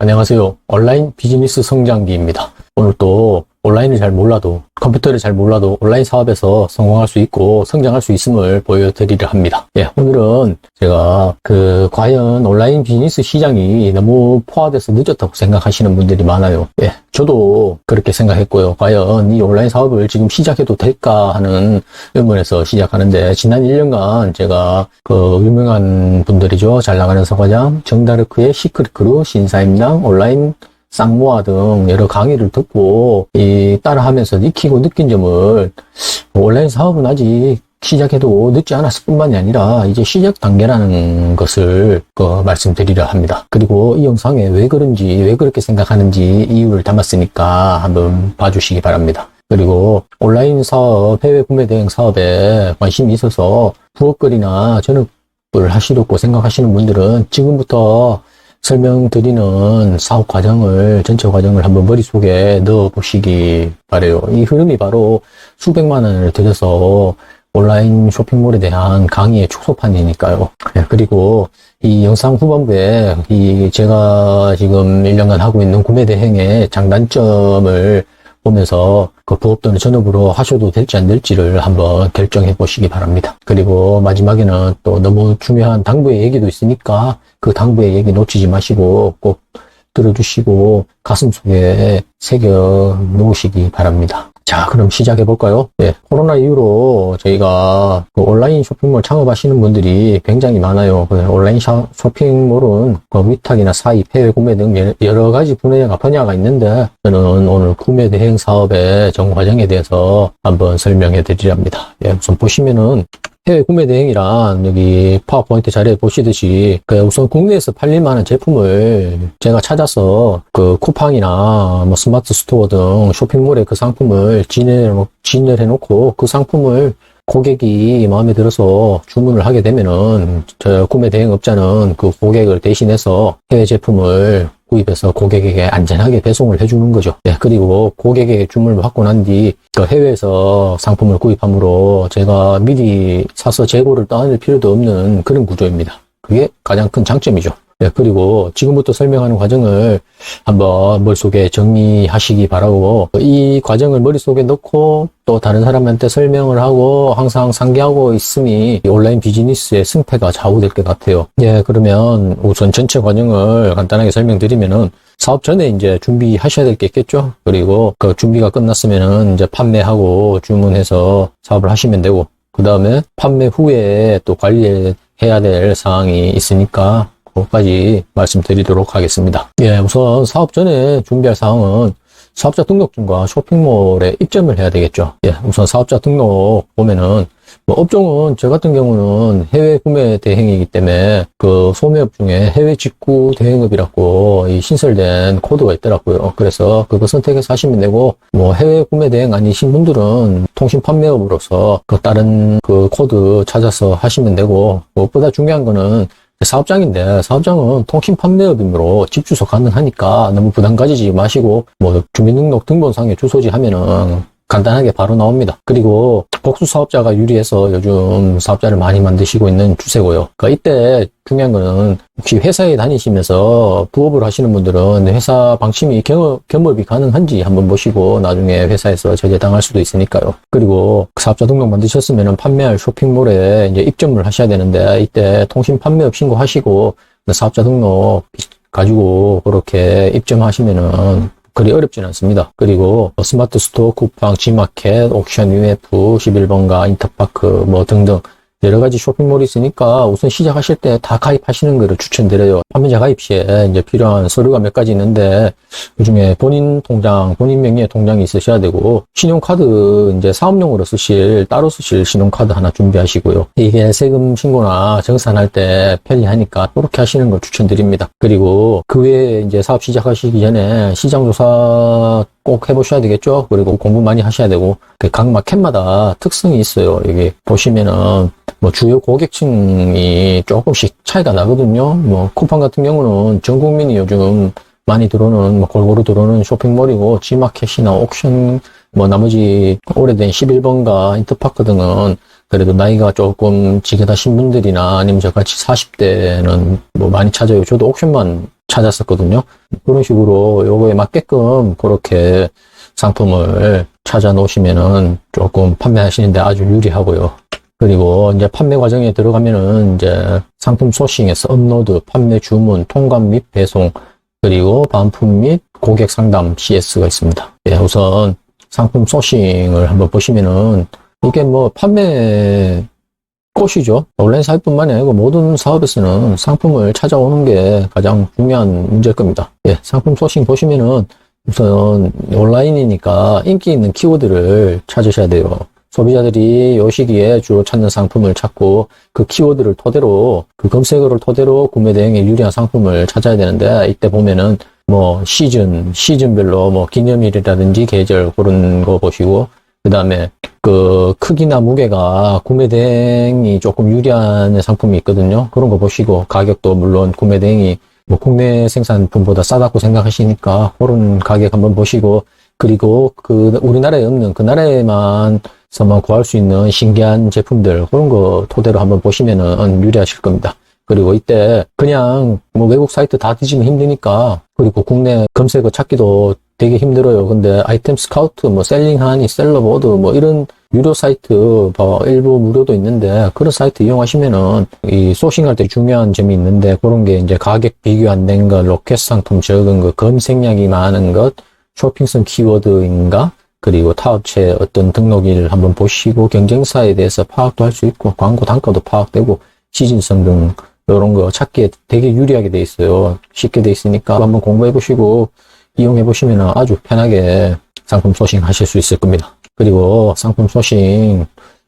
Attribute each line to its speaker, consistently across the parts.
Speaker 1: 안녕하세요. 온라인 비즈니스 성장기입니다. 오늘 또 온라인을 잘 몰라도, 컴퓨터를 잘 몰라도 온라인 사업에서 성공할 수 있고 성장할 수 있음을 보여드리려 합니다. 오늘은 제가 과연 온라인 비즈니스 시장이 너무 포화돼서 늦었다고 생각하시는 분들이 많아요. 저도 그렇게 생각했고요. 과연 이 온라인 사업을 지금 시작해도 될까 하는 의문에서 시작하는데, 지난 1년간 제가 유명한 분들이죠. 잘 나가는 서과장, 정다르크의 시크릿 크루, 신사임당, 온라인 쌍모아 등 여러 강의를 듣고 따라하면서 익히고 느낀 점을, 온라인 사업은 아직 시작해도 늦지 않았을 뿐만이 아니라 이제 시작 단계라는 것을 말씀드리려 합니다. 그리고 이 영상에 왜 그렇게 생각하는지 이유를 담았으니까 한번 봐주시기 바랍니다. 그리고 온라인 사업, 해외 구매 대행 사업에 관심이 있어서 부업거리나 전업을 하시려고 생각하시는 분들은 지금부터 설명드리는 사업 과정을, 전체 과정을 한번 머릿속에 넣어 보시기 바래요. 이 흐름이 바로 수백만 원을 들여서 온라인 쇼핑몰에 대한 강의의 축소판이니까요. 그리고 이 영상 후반부에 제가 지금 1년간 하고 있는 구매 대행의 장단점을 보면서 부업 또는 전업으로 하셔도 될지 안 될지를 한번 결정해 보시기 바랍니다. 그리고 마지막에는 또 너무 중요한 당부의 얘기도 있으니까 그 당부의 얘기 놓치지 마시고 꼭 들어주시고 가슴속에 새겨 놓으시기 바랍니다. 자, 그럼 시작해 볼까요? 코로나 이후로 저희가 온라인 쇼핑몰 창업하시는 분들이 굉장히 많아요. 온라인 쇼핑몰은 위탁이나 사입, 해외 구매 등 여러 가지 분야가 있는데, 저는 오늘 구매 대행 사업의 전 과정에 대해서 한번 설명해 드리려 합니다. 우선 보시면은 해외 구매 대행이란 여기 파워포인트 자료에 보시듯이 우선 국내에서 팔릴 만한 제품을 제가 찾아서 쿠팡이나 스마트 스토어 등 쇼핑몰에 그 상품을 진열해 놓고 그 상품을 고객이 마음에 들어서 주문을 하게 되면은 저 구매 대행업자는 그 고객을 대신해서 해외 제품을 구입해서 고객에게 안전하게 배송을 해주는 거죠. 그리고 고객에게 주문을 받고 난 뒤 해외에서 상품을 구입함으로 제가 미리 사서 재고를 떠안을 필요도 없는 그런 구조입니다. 그게 가장 큰 장점이죠. 그리고 지금부터 설명하는 과정을 한번 머릿속에 정리하시기 바라고, 이 과정을 머릿속에 넣고 또 다른 사람한테 설명을 하고 항상 상기하고 있으니 온라인 비즈니스의 승패가 좌우될 것 같아요. 그러면 우선 전체 과정을 간단하게 설명드리면은, 사업 전에 이제 준비하셔야 될 게 있겠죠. 그리고 그 준비가 끝났으면은 이제 판매하고 주문해서 사업을 하시면 되고, 그 다음에 판매 후에 또 관리해야 될 사항이 있으니까 그것까지 말씀드리도록 하겠습니다. 우선 사업 전에 준비할 사항은 사업자 등록증과 쇼핑몰에 입점을 해야 되겠죠. 우선 사업자 등록 보면은 업종은 저 같은 경우는 해외 구매 대행이기 때문에 소매업 중에 해외 직구 대행업이라고 신설된 코드가 있더라고요. 그래서 그거 선택해서 하시면 되고, 해외 구매 대행 아니신 분들은 통신 판매업으로서 다른 코드 찾아서 하시면 되고, 무엇보다 중요한 거는 사업장인데, 사업장은 통신 판매업이므로 집 주소 가능하니까 너무 부담 가지지 마시고, 주민등록 등본상에 주소지 하면은 간단하게 바로 나옵니다. 그리고 복수 사업자가 유리해서 요즘 사업자를 많이 만드시고 있는 추세고요. 이때 중요한 거는, 혹시 회사에 다니시면서 부업을 하시는 분들은 회사 방침이 겸업이 가능한지 한번 보시고 나중에 회사에서 제재당할 수도 있으니까요. 그리고 사업자 등록 만드셨으면 판매할 쇼핑몰에 이제 입점을 하셔야 되는데, 이때 통신 판매업 신고하시고 사업자 등록 가지고 그렇게 입점하시면은 그리 어렵진 않습니다. 그리고 스마트 스토어, 쿠팡, G마켓, 옥션, UF, 11번가, 인터파크 등등 여러 가지 쇼핑몰이 있으니까 우선 시작하실 때 다 가입하시는 것을 추천드려요. 판매자 가입 시에 이제 필요한 서류가 몇 가지 있는데, 그중에 본인 명의의 통장이 있으셔야 되고, 신용카드 이제 사업용으로 따로 쓰실 신용카드 하나 준비하시고요. 이게 세금 신고나 정산할 때 편리하니까 그렇게 하시는 걸 추천드립니다. 그리고 그 외에 이제 사업 시작하시기 전에 시장 조사 꼭 해보셔야 되겠죠. 그리고 공부 많이 하셔야 되고, 각 마켓마다 특성이 있어요. 여기 보시면은 주요 고객층이 조금씩 차이가 나거든요. 쿠팡 같은 경우는 전 국민이 요즘 많이 들어오는, 골고루 들어오는 쇼핑몰이고, G마켓이나 옥션, 나머지 오래된 11번가, 인터파크 등은 그래도 나이가 조금 지긋하신 분들이나 아니면 저같이 40대는 많이 찾아요. 저도 옥션만 찾았었거든요. 그런 식으로 요거에 맞게끔 그렇게 상품을 찾아 놓으시면은 조금 판매하시는데 아주 유리하고요. 그리고 이제 판매 과정에 들어가면은 이제 상품 소싱에서 업로드, 판매 주문, 통관 및 배송, 그리고 반품 및 고객 상담 CS가 있습니다. 예, 우선 상품 소싱을 한번 보시면은 이게 뭐 판매 꽃이죠. 온라인 사업뿐만이 아니고 모든 사업에서는 상품을 찾아오는 게 가장 중요한 문제일 겁니다. 예, 상품 소싱 보시면은 우선 온라인이니까 인기 있는 키워드를 찾으셔야 돼요. 소비자들이 이 시기에 주로 찾는 상품을 찾고 그 키워드를 토대로, 그 검색어를 토대로 구매 대행에 유리한 상품을 찾아야 되는데, 이때 보면은 뭐 시즌별로 뭐 기념일이라든지 계절 그런 거 보시고, 그 다음에 그 크기나 무게가 구매 대행이 조금 유리한 상품이 있거든요. 그런 거 보시고, 가격도 물론 구매 대행이 뭐 국내 생산품보다 싸다고 생각하시니까 그런 가격 한번 보시고, 그리고 그 우리나라에 없는 그 나라에만 구할 수 있는 신기한 제품들, 그런 거 토대로 한번 보시면은 유리하실 겁니다. 그리고 이때 그냥 뭐 외국 사이트 다 뒤지면 힘드니까, 그리고 국내 검색어 찾기도 되게 힘들어요. 근데 아이템 스카우트, 뭐 셀링하니, 셀러보드, 뭐 이런 유료 사이트, 일부 무료도 있는데 그런 사이트 이용하시면은 이 소싱할 때 중요한 점이 있는데, 그런 게 이제 가격 비교 안 된 것, 로켓 상품 적은 것, 검색량이 많은 것, 쇼핑성 키워드인가, 그리고 타업체 어떤 등록일을 한번 보시고 경쟁사에 대해서 파악도 할 수 있고 광고 단가도 파악되고 시즌성 등 이런 거 찾기에 되게 유리하게 돼 있어요. 쉽게 돼 있으니까 한번 공부해 보시고 이용해 보시면 아주 편하게 상품 소싱 하실 수 있을 겁니다. 그리고 상품 소싱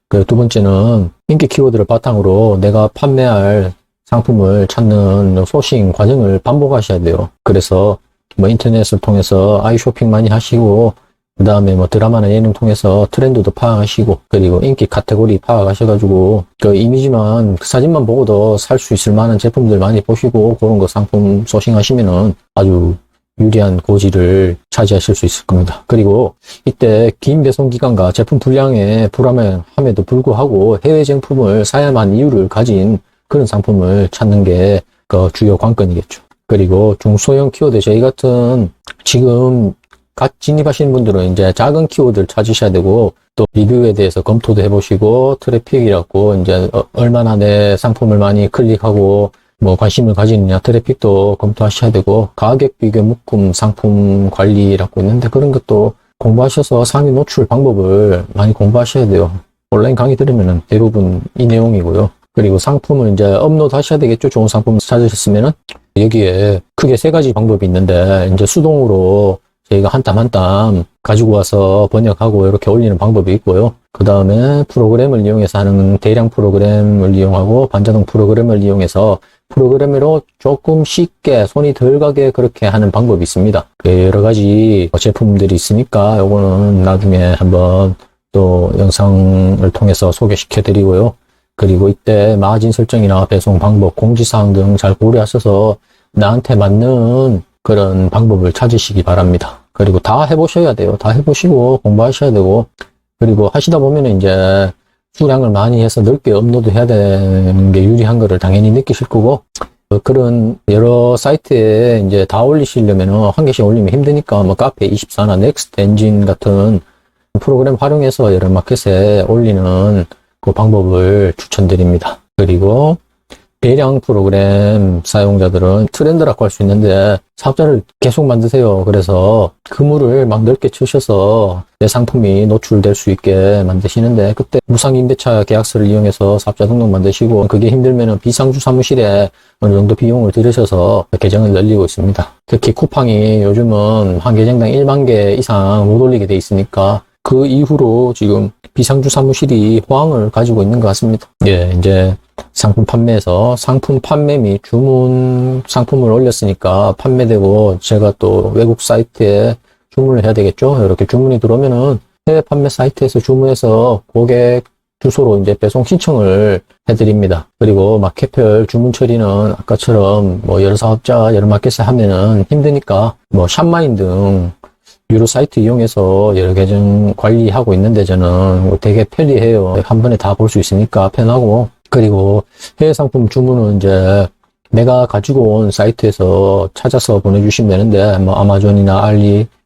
Speaker 1: 그 두 번째는 인기 키워드를 바탕으로 내가 판매할 상품을 찾는 소싱 과정을 반복하셔야 돼요. 그래서 뭐 인터넷을 통해서 아이쇼핑 많이 하시고, 그 다음에 뭐 드라마나 예능 통해서 트렌드도 파악하시고, 그리고 인기 카테고리 파악하셔가지고 그 이미지만, 그 사진만 보고도 살 수 있을 만한 제품들 많이 보시고 그런 거 상품 소싱하시면은 아주 유리한 고지를 차지하실 수 있을 겁니다. 그리고 이때 긴 배송 기간과 제품 불량에 불안함에도 불구하고 해외 제품을 사야만 이유를 가진 그런 상품을 찾는 게 그 주요 관건이겠죠. 그리고 중소형 키워드, 저희 같은 지금 갓 진입하시는 분들은 이제 작은 키워드를 찾으셔야 되고, 또 리뷰에 대해서 검토도 해보시고, 트래픽이라고 이제 얼마나 내 상품을 많이 클릭하고 뭐 관심을 가지느냐, 트래픽도 검토하셔야 되고, 가격 비교 묶음 상품 관리라고 있는데 그런 것도 공부하셔서 상위 노출 방법을 많이 공부하셔야 돼요. 온라인 강의 들으면은 대부분 이 내용이고요. 그리고 상품을 이제 업로드 하셔야 되겠죠. 좋은 상품 찾으셨으면은. 여기에 크게 세 가지 방법이 있는데, 이제 수동으로 저희가 한 땀 한 땀 가지고 와서 번역하고 이렇게 올리는 방법이 있고요. 그 다음에 프로그램을 이용해서 하는 대량 프로그램을 이용하고 반자동 프로그램을 이용해서 프로그램으로 조금 쉽게 손이 덜 가게 그렇게 하는 방법이 있습니다. 여러 가지 제품들이 있으니까 요거는 나중에 한번 또 영상을 통해서 소개시켜 드리고요. 그리고 이때 마진 설정이나 배송 방법, 공지사항 등 잘 고려하셔서 나한테 맞는 그런 방법을 찾으시기 바랍니다. 그리고 다 해보셔야 돼요. 다 해보시고 공부하셔야 되고, 그리고 하시다 보면 이제 수량을 많이 해서 넓게 업로드 해야 되는 게 유리한 거를 당연히 느끼실 거고, 그런 여러 사이트에 이제 다 올리시려면 한 개씩 올리면 힘드니까 뭐 카페24나 넥스트 엔진 같은 프로그램 활용해서 여러 마켓에 올리는 그 방법을 추천드립니다. 그리고 대량 프로그램 사용자들은 트렌드라고 할 수 있는데 사업자를 계속 만드세요. 그래서 그물을 막 넓게 치셔서 내 상품이 노출될 수 있게 만드시는데, 그때 무상임대차 계약서를 이용해서 사업자 등록 만드시고, 그게 힘들면은 비상주 사무실에 어느 정도 비용을 들으셔서 계정을 늘리고 있습니다. 특히 쿠팡이 요즘은 한 계정당 1만 개 이상 못 올리게 돼 있으니까 그 이후로 지금 비상주 사무실이 호황을 가지고 있는 것 같습니다. 예, 이제 상품 판매에서 상품 판매 및 주문 상품을 올렸으니까 판매되고, 제가 또 외국 사이트에 주문을 해야 되겠죠. 이렇게 주문이 들어오면은 해외 판매 사이트에서 주문해서 고객 주소로 이제 배송 신청을 해드립니다. 그리고 마켓별 주문 처리는 아까처럼 뭐 여러 사업자, 여러 마켓에 하면은 힘드니까 뭐 샵마인 등 유료 사이트 이용해서 여러 계정 관리하고 있는데 저는 되게 편리해요. 한 번에 다 볼 수 있으니까 편하고, 그리고 해외 상품 주문은 이제 내가 가지고 온 사이트에서 찾아서 보내주시면 되는데, 뭐, 아마존이나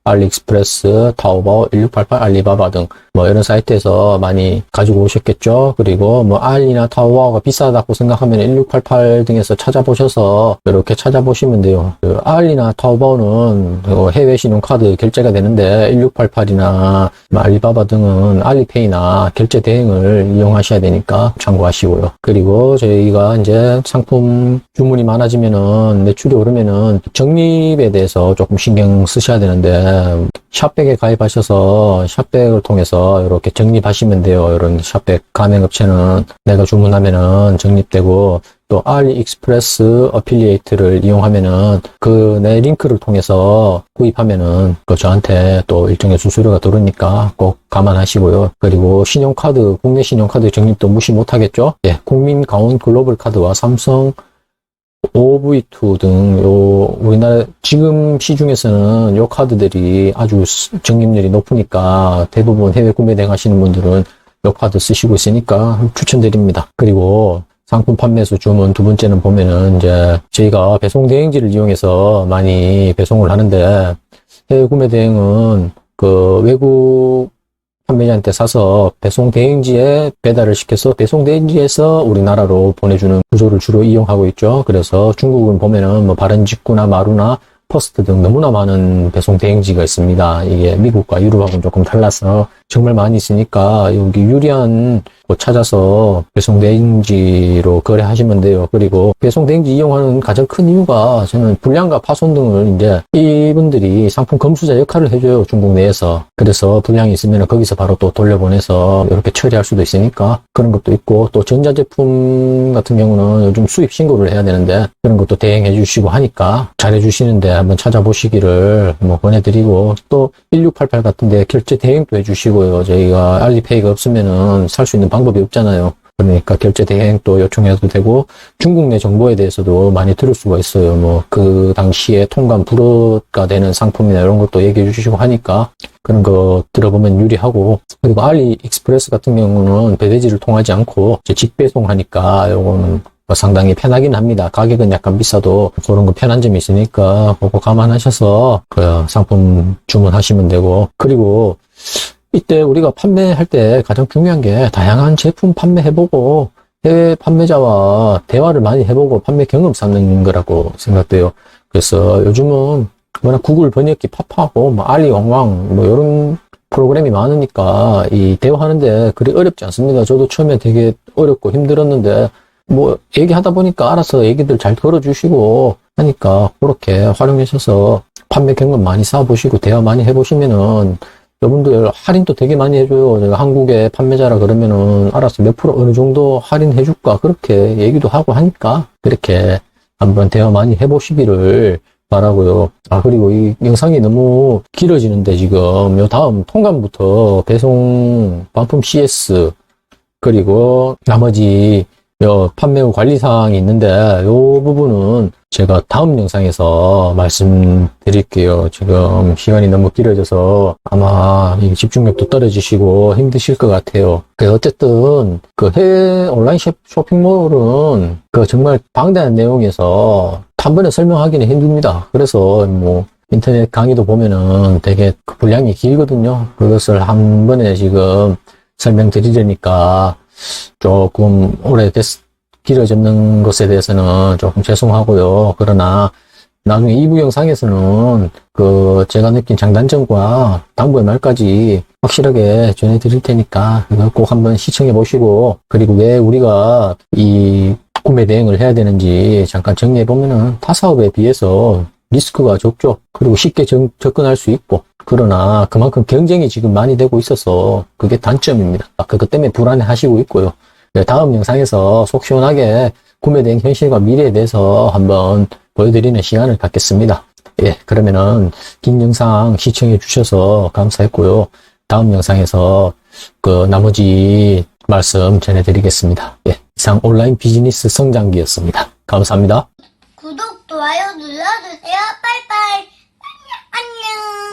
Speaker 1: 알리익스프레스, 타오바오, 1688, 알리바바 등, 뭐, 이런 사이트에서 많이 가지고 오셨겠죠? 그리고 뭐, 알리나 타오바오가 비싸다고 생각하면 1688 등에서 찾아보셔서, 이렇게 찾아보시면 돼요. 그 알리나 타오바오는 해외 신용카드 결제가 되는데, 1688이나 알리바바 등은 알리페이나 결제 대행을 이용하셔야 되니까 참고하시고요. 그리고 저희가 이제 상품 주문이 많아지면은, 매출이 오르면은, 적립에 대해서 조금 신경 쓰셔야 되는데, 샵백에 가입하셔서 샵백을 통해서 이렇게 적립하시면 돼요. 이런 샵백 가맹업체는 내가 주문하면은 적립되고, 또 알리익스프레스 어필리에이트를 이용하면은 그 내 링크를 통해서 구입하면은 그 저한테 또 일정의 수수료가 들어오니까 꼭 감안하시고요. 그리고 신용카드, 국내 신용카드 적립도 무시 못하겠죠? 예, 국민가온 글로벌 카드와 삼성 OV2 등, 우리나라 지금 시중에서는 요 카드들이 아주 적립률이 높으니까 대부분 해외 구매 대행 하시는 분들은 요 카드 쓰시고 있으니까 추천드립니다. 그리고 상품 판매수 주문 두 번째는 보면은 이제 저희가 배송 대행지를 이용해서 많이 배송을 하는데, 해외 구매 대행은 그 외국 판매자한테 사서 배송 대행지에 배달을 시켜서 배송 대행지에서 우리나라로 보내주는 구조를 주로 이용하고 있죠. 그래서 중국은 보면은 뭐 바른직구나 마루나 퍼스트 등 너무나 많은 배송 대행지가 있습니다. 이게 미국과 유럽하고는 조금 달라서 정말 많이 있으니까 여기 유리한 곳 찾아서 배송 대행지로 거래하시면 돼요. 그리고 배송 대행지 이용하는 가장 큰 이유가 저는 불량과 파손 등을 이제 이분들이 상품 검수자 역할을 해줘요. 중국 내에서. 그래서 불량이 있으면 거기서 바로 또 돌려보내서 이렇게 처리할 수도 있으니까 그런 것도 있고, 또 전자제품 같은 경우는 요즘 수입 신고를 해야 되는데 그런 것도 대행해 주시고 하니까 잘해 주시는데 한번 찾아보시기를 뭐 권해드리고, 또 1688 같은데 결제 대행도 해주시고요. 저희가 알리페이가 없으면은 살 수 있는 방법이 없잖아요. 그러니까 결제 대행도 요청해도 되고, 중국 내 정보에 대해서도 많이 들을 수가 있어요. 뭐 그 당시에 통관 불허가 되는 상품이나 이런 것도 얘기해 주시고 하니까 그런 거 들어보면 유리하고, 그리고 알리익스프레스 같은 경우는 배대지를 통하지 않고 이제 직배송하니까 요거는 상당히 편하긴 합니다. 가격은 약간 비싸도 그런 거 편한 점이 있으니까 그거 감안하셔서 그 상품 주문하시면 되고, 그리고 이때 우리가 판매할 때 가장 중요한 게 다양한 제품 판매해보고 해외 판매자와 대화를 많이 해보고 판매 경험 쌓는 거라고 생각돼요. 그래서 요즘은 워낙 구글 번역기 팝하고 뭐 알리왕왕 뭐 이런 프로그램이 많으니까 이 대화하는데 그리 어렵지 않습니다. 저도 처음에 되게 어렵고 힘들었는데 뭐 얘기하다 보니까 알아서 얘기들 잘 걸어주시고 하니까 그렇게 활용하셔서 판매 경험 많이 쌓아보시고 대화 많이 해보시면은 여러분들 할인도 되게 많이 해줘요. 내가 한국의 판매자라 그러면은 알아서 몇 프로 어느 정도 할인해줄까 그렇게 얘기도 하고 하니까 그렇게 한번 대화 많이 해보시기를 바라고요. 그리고 이 영상이 너무 길어지는데 지금 요 다음 통관부터 배송 반품 CS 그리고 나머지 판매 후 관리사항이 있는데 요 부분은 제가 다음 영상에서 말씀드릴게요. 지금 시간이 너무 길어져서 아마 집중력도 떨어지시고 힘드실 것 같아요. 어쨌든 그 해외 온라인 쇼핑몰은 그 정말 방대한 내용에서 한 번에 설명하기는 힘듭니다. 그래서 뭐 인터넷 강의도 보면은 되게 분량이 길거든요. 그것을 한 번에 지금 설명드리려니까 조금 길어졌는 것에 대해서는 조금 죄송하고요. 그러나 나중에 2부 영상에서는 제가 느낀 장단점과 당부의 말까지 확실하게 전해드릴 테니까 이거 꼭 한번 시청해 보시고, 그리고 왜 우리가 이 구매 대행을 해야 되는지 잠깐 정리해 보면은 타사업에 비해서 리스크가 적죠. 그리고 쉽게 접근할 수 있고, 그러나 그만큼 경쟁이 지금 많이 되고 있어서 그게 단점입니다. 그것 때문에 불안해 하시고 있고요. 다음 영상에서 속 시원하게 구매 대행 현실과 미래에 대해서 한번 보여드리는 시간을 갖겠습니다. 예, 그러면은 긴 영상 시청해 주셔서 감사했고요. 다음 영상에서 나머지 말씀 전해드리겠습니다. 예, 이상 온라인 비즈니스 성장기였습니다. 감사합니다.
Speaker 2: 구독, 좋아요 눌러주세요. 빠이빠이. 안녕.